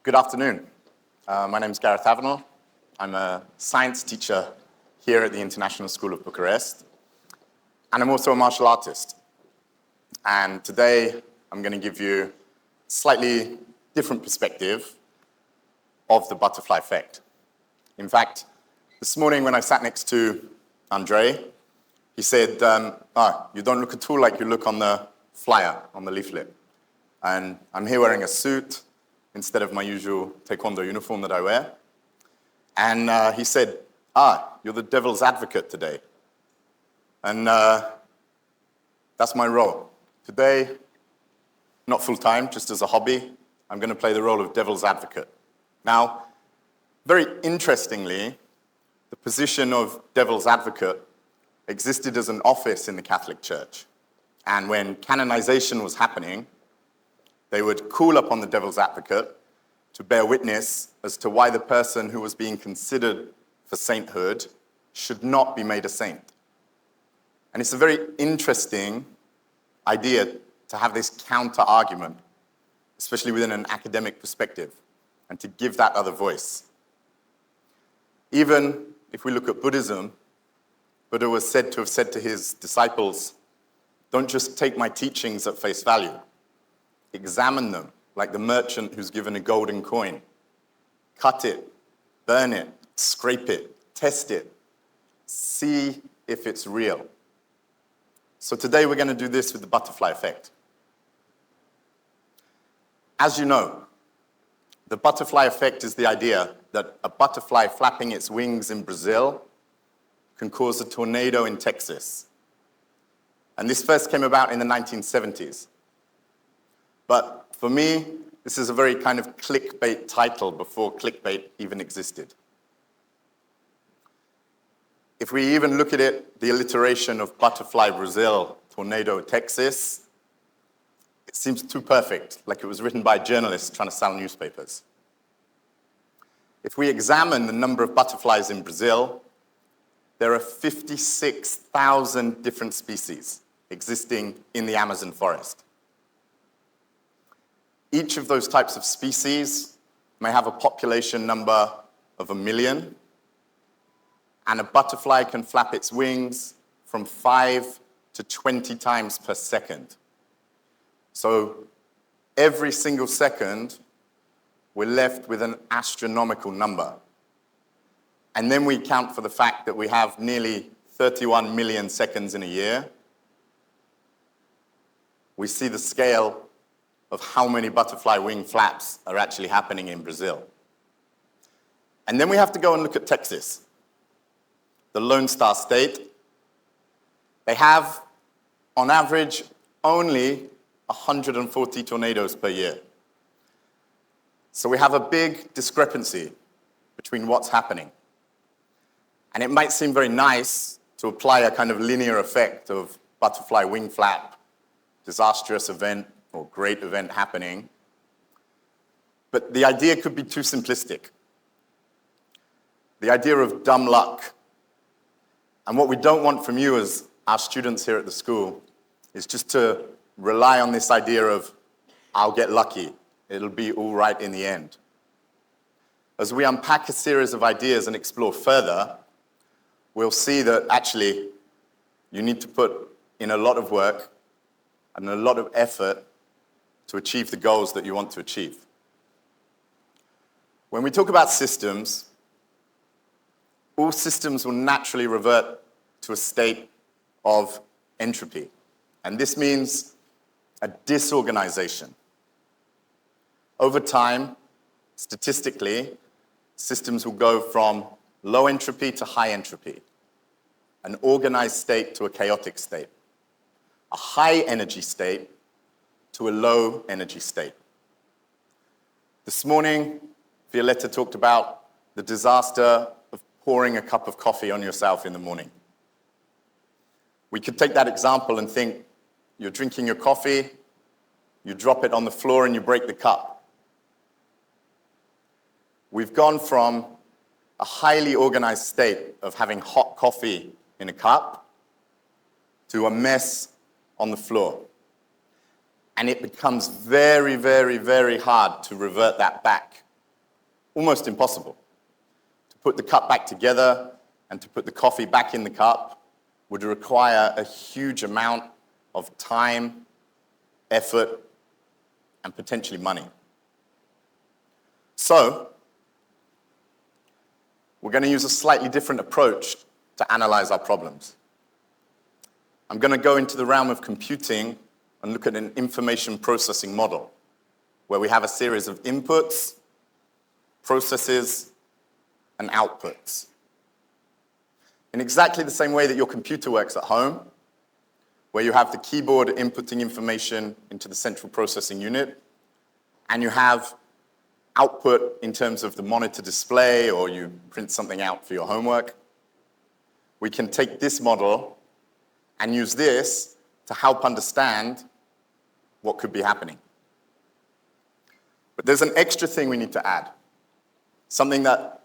Good afternoon. My name is Gareth Avenell. I'm a science teacher here at the International School of Bucharest, and I'm also a martial artist. And today, I'm going to give you a slightly different perspective of the butterfly effect. In fact, this morning when I sat next to Andre, he said, you don't look at all like you look on the flyer, on the leaflet. And I'm here wearing a suit instead of my usual taekwondo uniform that I wear. And he said, you're the devil's advocate today. And that's my role. Today, not full-time, just as a hobby, I'm going to play the role of devil's advocate. Now, very interestingly, the position of devil's advocate existed as an office in the Catholic Church. And when canonization was happening, they would call upon the devil's advocate to bear witness as to why the person who was being considered for sainthood should not be made a saint. And it's a very interesting idea to have this counter-argument, especially within an academic perspective, and to give that other voice. Even if we look at Buddhism, Buddha was said to have said to his disciples, don't just take my teachings at face value. Examine them like the merchant who's given a golden coin. Cut it, burn it, scrape it, test it. See if it's real. So today we're going to do this with the butterfly effect. As you know, the butterfly effect is the idea that a butterfly flapping its wings in Brazil can cause a tornado in Texas. And this first came about in the 1970s. But for me, this is a very kind of clickbait title before clickbait even existed. If we even look at it, the alliteration of butterfly Brazil, tornado Texas, it seems too perfect, like it was written by journalists trying to sell newspapers. If we examine the number of butterflies in Brazil, there are 56,000 different species existing in the Amazon forest. Each of those types of species may have a population number of 1 million, and a butterfly can flap its wings from 5 to 20 times per second. So every single second, we're left with an astronomical number. And then we account for the fact that we have nearly 31 million seconds in a year. We see the scale of how many butterfly wing flaps are actually happening in Brazil. And then we have to go and look at Texas, the Lone Star State. They have, on average, only 140 tornadoes per year. So we have a big discrepancy between what's happening. And it might seem very nice to apply a kind of linear effect of butterfly wing flap, disastrous event, or great event happening. But the idea could be too simplistic. The idea of dumb luck. And what we don't want from you as our students here at the school is just to rely on this idea of, I'll get lucky, it'll be all right in the end. As we unpack a series of ideas and explore further, we'll see that actually you need to put in a lot of work and a lot of effort to achieve the goals that you want to achieve. When we talk about systems, all systems will naturally revert to a state of entropy. And this means a disorganization. Over time, statistically, systems will go from low entropy to high entropy, an organized state to a chaotic state, a high energy state to a low energy state. This morning, Violetta talked about the disaster of pouring a cup of coffee on yourself in the morning. We could take that example and think, you're drinking your coffee, you drop it on the floor and you break the cup. We've gone from a highly organized state of having hot coffee in a cup to a mess on the floor. And it becomes very, very, very hard to revert that back almost impossible. To put the cup back together and to put the coffee back in the cup would require a huge amount of time, effort, and potentially money. So, we're going to use a slightly different approach to analyze our problems. I'm going to go into the realm of computing and look at an information processing model, where we have a series of inputs, processes, and outputs. In exactly the same way that your computer works at home, where you have the keyboard inputting information into the central processing unit, and you have output in terms of the monitor display, or you print something out for your homework, we can take this model and use this to help understand what could be happening. But there's an extra thing we need to add, something that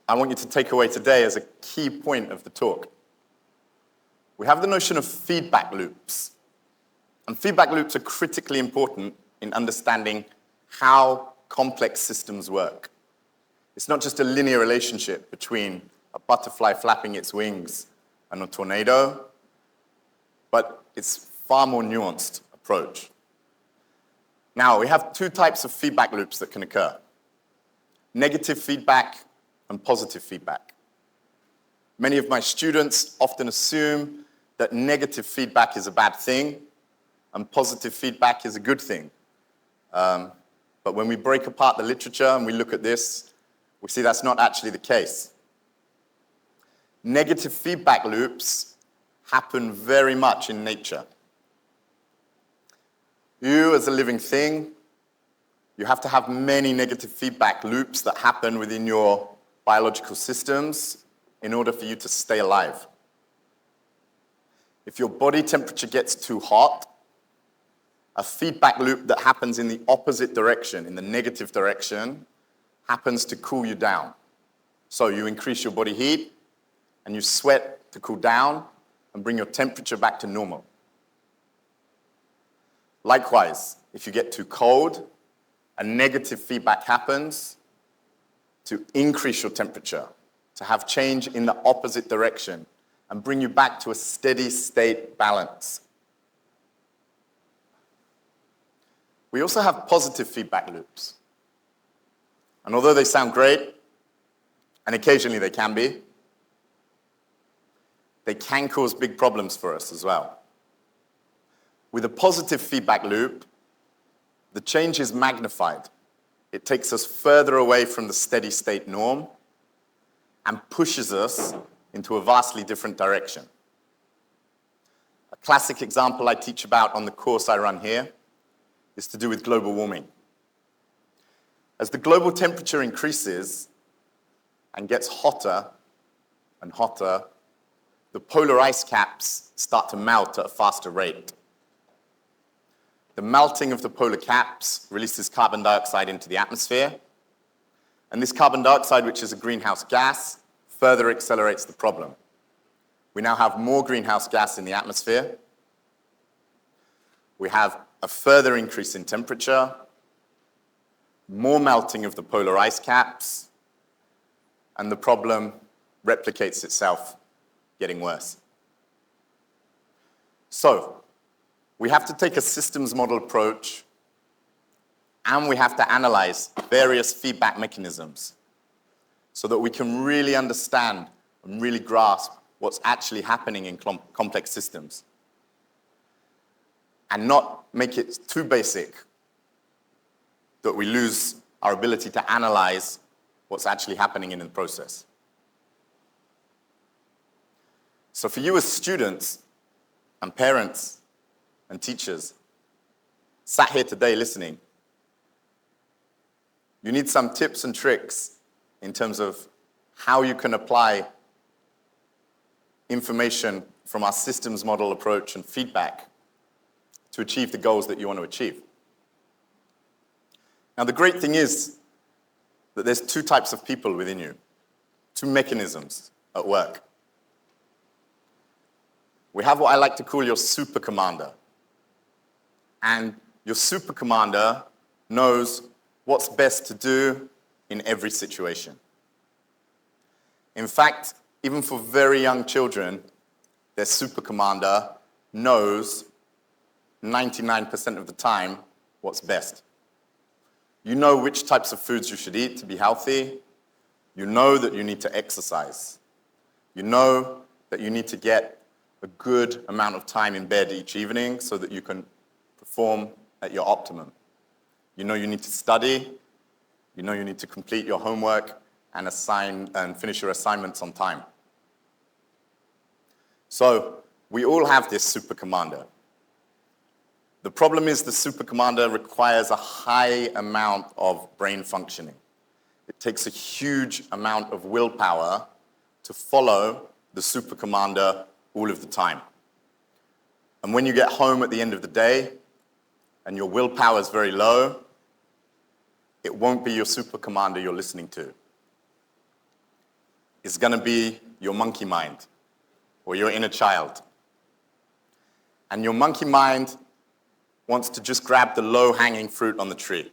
I want you to take away today as a key point of the talk. We have the notion of feedback loops. And feedback loops are critically important in understanding how complex systems work. It's not just a linear relationship between a butterfly flapping its wings and a tornado, but it's far more nuanced approach. Now, we have two types of feedback loops that can occur: negative feedback and positive feedback. Many of my students often assume that negative feedback is a bad thing and positive feedback is a good thing. But when we break apart the literature and we look at this, we see that's not actually the case. Negative feedback loops happen very much in nature. You, as a living thing, you have to have many negative feedback loops that happen within your biological systems in order for you to stay alive. If your body temperature gets too hot, a feedback loop that happens in the opposite direction, in the negative direction, happens to cool you down. So you increase your body heat, and you sweat to cool down and bring your temperature back to normal. Likewise, if you get too cold, a negative feedback happens to increase your temperature, to have change in the opposite direction, and bring you back to a steady state balance. We also have positive feedback loops. And although they sound great, and occasionally they can cause big problems for us as well. With a positive feedback loop, the change is magnified. It takes us further away from the steady state norm and pushes us into a vastly different direction. A classic example I teach about on the course I run here is to do with global warming. As the global temperature increases and gets hotter and hotter, the polar ice caps start to melt at a faster rate. The melting of the polar caps releases carbon dioxide into the atmosphere, and this carbon dioxide, which is a greenhouse gas, further accelerates the problem. We now have more greenhouse gas in the atmosphere. We have a further increase in temperature, more melting of the polar ice caps, and the problem replicates itself, getting worse. So, we have to take a systems model approach, and we have to analyze various feedback mechanisms so that we can really understand and really grasp what's actually happening in complex systems, and not make it too basic that we lose our ability to analyze what's actually happening in the process. So for you as students and parents and teachers sat here today listening, you need some tips and tricks in terms of how you can apply information from our systems model approach and feedback to achieve the goals that you want to achieve. Now, the great thing is that there's two types of people within you, two mechanisms at work. We have what I like to call your super commander. And your super commander knows what's best to do in every situation. In fact, even for very young children, their super commander knows 99% of the time what's best. You know which types of foods you should eat to be healthy. You know that you need to exercise. You know that you need to get a good amount of time in bed each evening so that you can perform at your optimum. You know you need to study. You know you need to complete your homework and finish your assignments on time. So we all have this super commander. The problem is the super commander requires a high amount of brain functioning. It takes a huge amount of willpower to follow the super commander all of the time. And when you get home at the end of the day and your willpower is very low, it won't be your super commander you're listening to. It's going to be your monkey mind or your inner child. And your monkey mind wants to just grab the low-hanging fruit on the tree.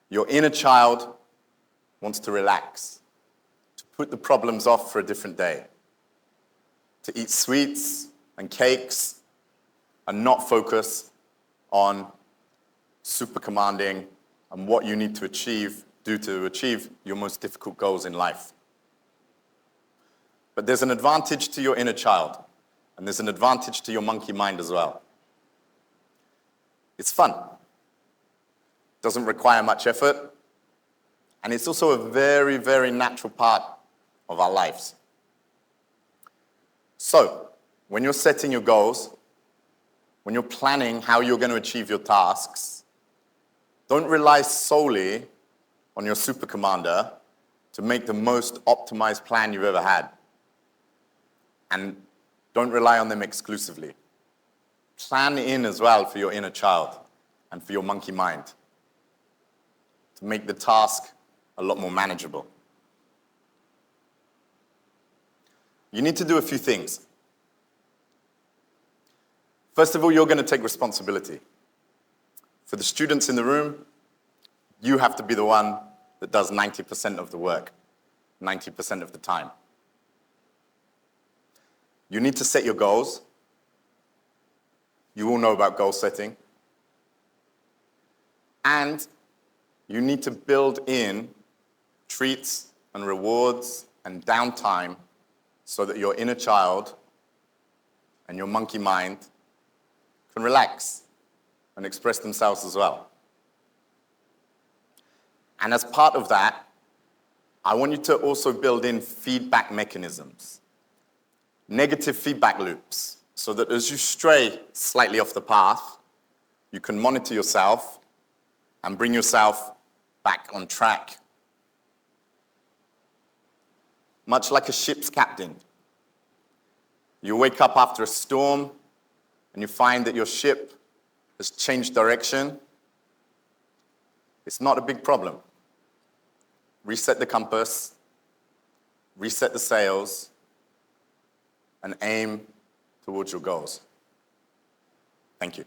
Your inner child wants to relax, to put the problems off for a different day, to eat sweets and cakes and not focus on super commanding and what you need to achieve your most difficult goals in life. But there's an advantage to your inner child, and there's an advantage to your monkey mind as well. It's fun. Doesn't require much effort, and it's also a very, very natural part of our lives. So, when you're setting your goals, when you're planning how you're going to achieve your tasks, don't rely solely on your super commander to make the most optimized plan you've ever had. And don't rely on them exclusively. Plan in as well for your inner child and for your monkey mind to make the task a lot more manageable. You need to do a few things. First of all, you're going to take responsibility. For the students in the room, you have to be the one that does 90% of the work, 90% of the time. You need to set your goals. You all know about goal setting. And you need to build in treats and rewards and downtime so that your inner child and your monkey mind can relax and express themselves as well. And as part of that, I want you to also build in feedback mechanisms. Negative feedback loops, so that as you stray slightly off the path, you can monitor yourself and bring yourself back on track. Much like a ship's captain, you wake up after a storm and you find that your ship has changed direction. It's not a big problem. Reset the compass, reset the sails, and aim towards your goals. Thank you.